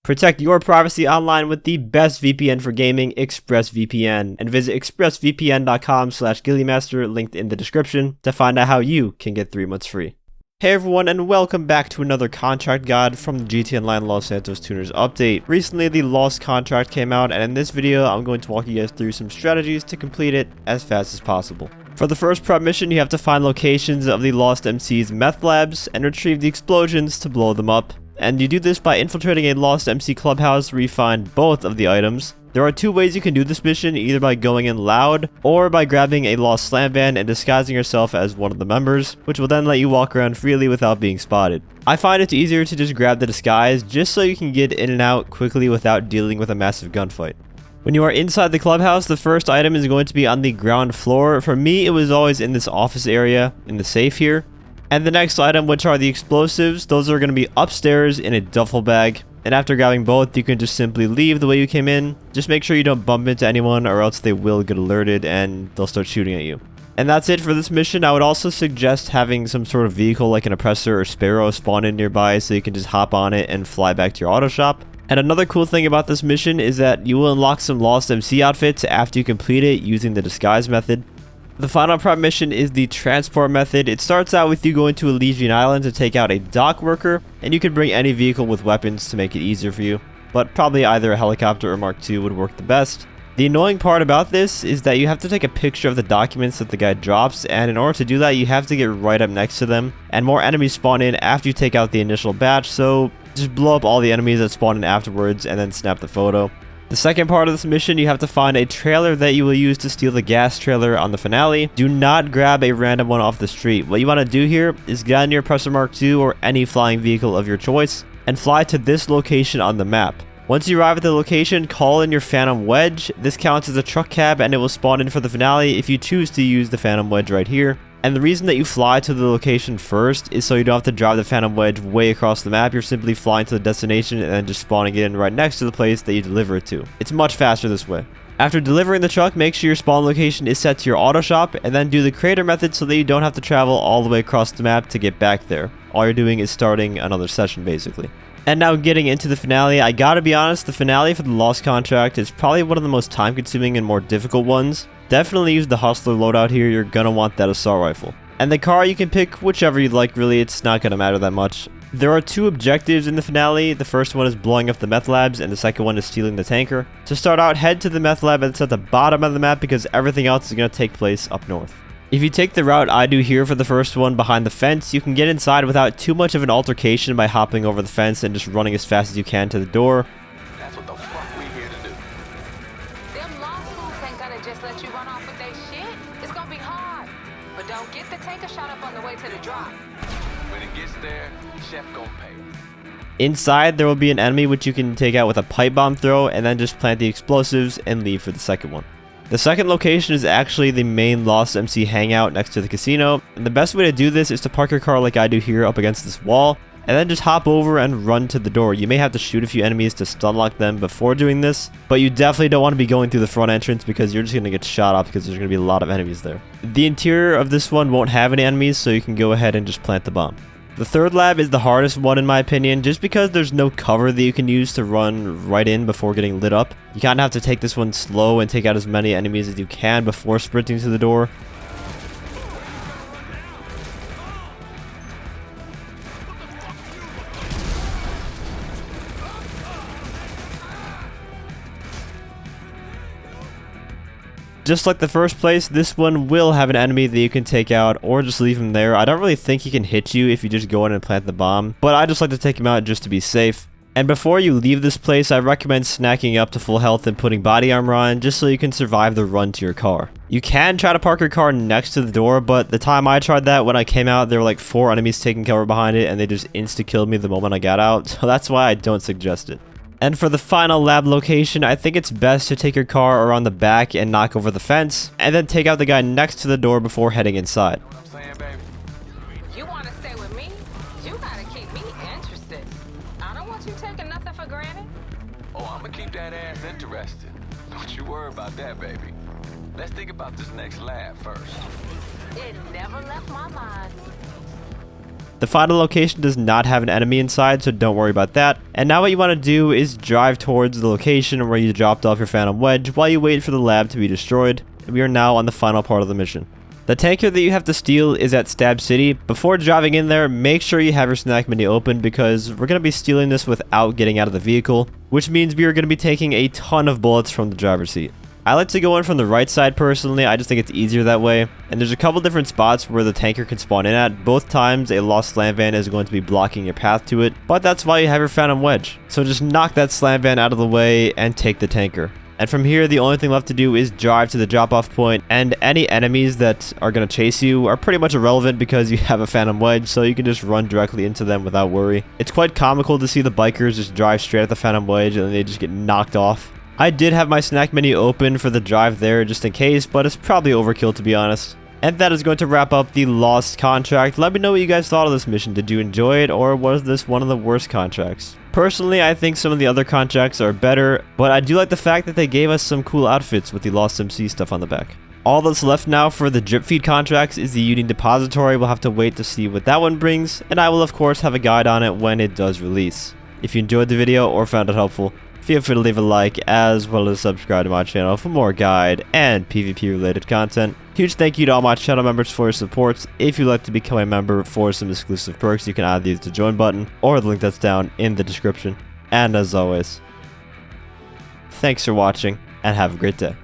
Protect your privacy online with the best VPN for gaming, ExpressVPN, and visit expressvpn.com/GhillieMaster, linked in the description, to find out how you can get 3 months free. Hey everyone, and welcome back to another contract guide from the GTA Online Los Santos Tuners update. Recently, the Lost contract came out, and in this video, I'm going to walk you guys through some strategies to complete it as fast as possible. For the first prep mission, you have to find locations of the Lost MC's meth labs and retrieve the explosions to blow them up. And you do this by infiltrating a Lost MC clubhouse where you find both of the items. There are 2 ways you can do this mission, either by going in loud or by grabbing a Lost slam van and disguising yourself as one of the members, which will then let you walk around freely without being spotted. I find it's easier to just grab the disguise just so you can get in and out quickly without dealing with a massive gunfight. When you are inside the clubhouse, the first item is going to be on the ground floor. For me, it was always in this office area, in the safe here. And the next item, which are the explosives, those are going to be upstairs in a duffel bag. And after grabbing both, you can just simply leave the way you came in. Just make sure you don't bump into anyone or else they will get alerted and they'll start shooting at you. And that's it for this mission. I would also suggest having some sort of vehicle like an oppressor or sparrow spawn in nearby so you can just hop on it and fly back to your auto shop. And another cool thing about this mission is that you will unlock some Lost MC outfits after you complete it using the disguise method. The final prep mission is the transport method. It starts out with you going to Elysian Island to take out a dock worker, and you can bring any vehicle with weapons to make it easier for you, but probably either a helicopter or Mark II would work the best. The annoying part about this is that you have to take a picture of the documents that the guy drops, and in order to do that you have to get right up next to them, and more enemies spawn in after you take out the initial batch, so just blow up all the enemies that spawn in afterwards and then snap the photo. The second part of this mission, you have to find a trailer that you will use to steal the gas trailer on the finale. Do not grab a random one off the street. What you want to do here is get on your Oppressor Mark II or any flying vehicle of your choice and fly to this location on the map. Once you arrive at the location, call in your Phantom Wedge. This counts as a truck cab and it will spawn in for the finale if you choose to use the Phantom Wedge right here. And the reason that you fly to the location first is so you don't have to drive the Phantom Wedge way across the map. You're simply flying to the destination and then just spawning it in right next to the place that you deliver it to. It's much faster this way. After delivering the truck, make sure your spawn location is set to your auto shop and then do the creator method so that you don't have to travel all the way across the map to get back there. All you're doing is starting another session basically. And now getting into the finale, I gotta be honest, the finale for the Lost contract is probably one of the most time consuming and more difficult ones. Definitely use the Hustler loadout here, you're gonna want that assault rifle. And the car you can pick whichever you'd like really, it's not gonna matter that much. There are 2 objectives in the finale. The first one is blowing up the meth labs and the second one is stealing the tanker. To start out, head to the meth lab that's at the bottom of the map because everything else is gonna take place up north. If you take the route I do here for the first one behind the fence, you can get inside without too much of an altercation by hopping over the fence and just running as fast as you can to the door. That's what the fuck we here to do. Them law schools ain't gonna just let you run off with their shit. It's gonna be hard. But don't get the tanker shot up on the way to the drop. When it gets there, Chef gonna pay. Inside, there will be an enemy which you can take out with a pipe bomb throw and then just plant the explosives and leave for the second one. The second location is actually the main Lost MC hangout next to the casino, and the best way to do this is to park your car like I do here up against this wall, and then just hop over and run to the door. You may have to shoot a few enemies to stun lock them before doing this, but you definitely don't want to be going through the front entrance because you're just going to get shot up because there's going to be a lot of enemies there. The interior of this one won't have any enemies, so you can go ahead and just plant the bomb. The third lab is the hardest one in my opinion, just because there's no cover that you can use to run right in before getting lit up. You kind of have to take this one slow and take out as many enemies as you can before sprinting to the door. Just like the first place, this one will have an enemy that you can take out or just leave him there. I don't really think he can hit you if you just go in and plant the bomb, but I just like to take him out just to be safe. And before you leave this place, I recommend snacking up to full health and putting body armor on just so you can survive the run to your car. You can try to park your car next to the door, but the time I tried that, when I came out, there were like 4 enemies taking cover behind it and they just insta-killed me the moment I got out, so that's why I don't suggest it. And for the final lab location, I think it's best to take your car around the back and knock over the fence, and then take out the guy next to the door before heading inside. You want to stay with me? You gotta keep me interested. I don't want you taking nothing for granted. Oh, I'm gonna keep that ass interested. Don't you worry about that, baby. Let's think about this next lab first. It never left my mind. The final location does not have an enemy inside, so don't worry about that. And now what you want to do is drive towards the location where you dropped off your Phantom Wedge while you wait for the lab to be destroyed. We are now on the final part of the mission. The tanker that you have to steal is at Stab City. Before driving in there, make sure you have your snack menu open because we're going to be stealing this without getting out of the vehicle, which means we are going to be taking a ton of bullets from the driver's seat. I like to go in from the right side personally, I just think it's easier that way. And there's a couple different spots where the tanker can spawn in at. Both times a lost slam van is going to be blocking your path to it, but that's why you have your Phantom Wedge. So just knock that slam van out of the way and take the tanker. And from here, the only thing left to do is drive to the drop-off point, and any enemies that are going to chase you are pretty much irrelevant because you have a Phantom Wedge, so you can just run directly into them without worry. It's quite comical to see the bikers just drive straight at the Phantom Wedge and then they just get knocked off. I did have my snack menu open for the drive there just in case, but it's probably overkill to be honest. And that is going to wrap up the Lost contract. Let me know what you guys thought of this mission. Did you enjoy it, or was this one of the worst contracts? Personally, I think some of the other contracts are better, but I do like the fact that they gave us some cool outfits with the Lost MC stuff on the back. All that's left now for the Dripfeed contracts is the Uni Depository. We'll have to wait to see what that one brings, and I will of course have a guide on it when it does release. If you enjoyed the video or found it helpful, feel free to leave a like as well as subscribe to my channel for more guide and PvP related content. Huge thank you to all my channel members for your support. If you'd like to become a member for some exclusive perks, you can either use the join button or the link that's down in the description. And as always, thanks for watching and have a great day.